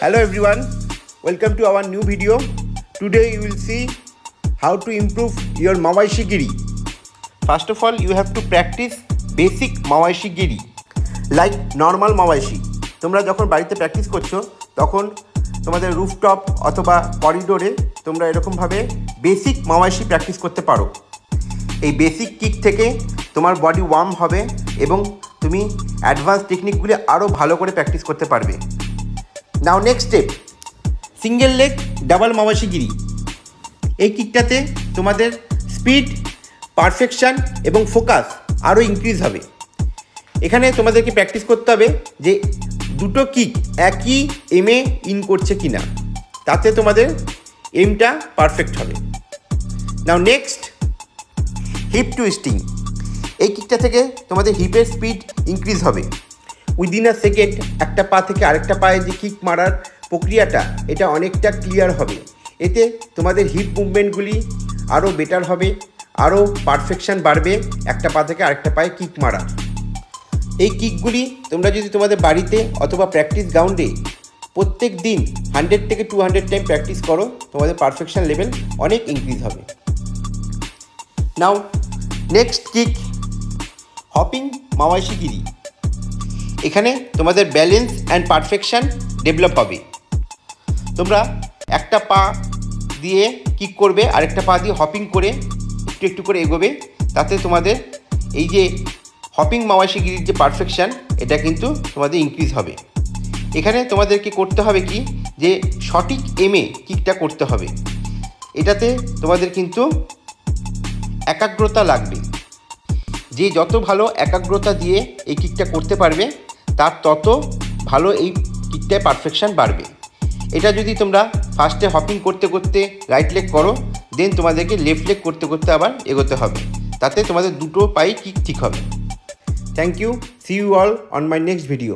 Hello everyone, welcome to our new video. Today you will see how to improve your Mawaishi Giri. First of all, you have to practice basic Mawaishi Giri like normal Mawaishi. তোমরা যখন বাড়িতে practice করছো তখন তোমাদের rooftop অথবা করিডোরে তোমরা এরকমভাবে বেসিক মাওয়াইশি প্র্যাকটিস করতে পারো। এই বেসিক কিক থেকে তোমার বডি ওয়ার্ম হবে এবং তুমি অ্যাডভান্স টেকনিকগুলি আরও ভালো করে প্র্যাকটিস করতে পারবে। Now next step, single leg double মাওয়াইশি গিরি। এই কিকটাতে তোমাদের স্পিড, পারফেকশন এবং ফোকাস আরও ইনক্রিজ হবে। এখানে তোমাদেরকে প্র্যাকটিস করতে হবে যে দুটো কিক একই এমে ইন করছে কি না, তাতে তোমাদের এমটা পারফেক্ট হবে। নাও নেক্সট, হিপ টুইস্টিং। এই কিকটা থেকে তোমাদের হিপের স্পিড ইনক্রিজ হবে। উইদিন আ সেকেন্ড একটা পা থেকে আরেকটা পায়ে যে কিক মারার প্রক্রিয়াটা, এটা অনেকটা ক্লিয়ার হবে। এতে তোমাদের হিপ মুভমেন্টগুলি আরও বেটার হবে, আরও পারফেকশন বাড়বে একটা পা থেকে আরেকটা পায়ে কিক মারা। এই কিকগুলি তোমরা যদি তোমাদের বাড়িতে অথবা প্র্যাকটিস গ্রাউন্ডে প্রত্যেক দিন 100 থেকে 200 টাইম প্র্যাকটিস করো, তোমাদের পারফেকশন লেভেল অনেক ইনক্রিজ হবে। নাও নেক্সট কিক, হপিং মাওয়াইশি গিরি। এখানে তোমাদের ব্যালেন্স অ্যান্ড পারফেকশন ডেভেলপ হবে। তোমরা একটা পা দিয়ে কিক করবে, আরেকটা পা দিয়ে হপিং করে একটু একটু করে এগোবে, তাতে তোমাদের এই যে হপিং মাওয়াইশি গিরির যে পারফেকশান, এটা কিন্তু তোমাদের ইনক্রিজ হবে। এখানে তোমাদেরকে করতে হবে কি, যে সঠিক এমে কিকটা করতে হবে। এটাতে তোমাদের কিন্তু একাগ্রতা লাগবে। যে যত ভালো একাগ্রতা দিয়ে এই কিকটা করতে পারবে, তার তত ভালো এই কিকটায় পারফেকশান বাড়বে। এটা যদি তোমরা ফার্স্টে হপিং করতে করতে রাইট লেগ করো, দেন তোমাদেরকে লেফট লেগ করতে করতে আবার এগোতে হবে, তাতে তোমাদের দুটো পায়ে কিক ঠিক হবে। Thank you. See you all on my next video.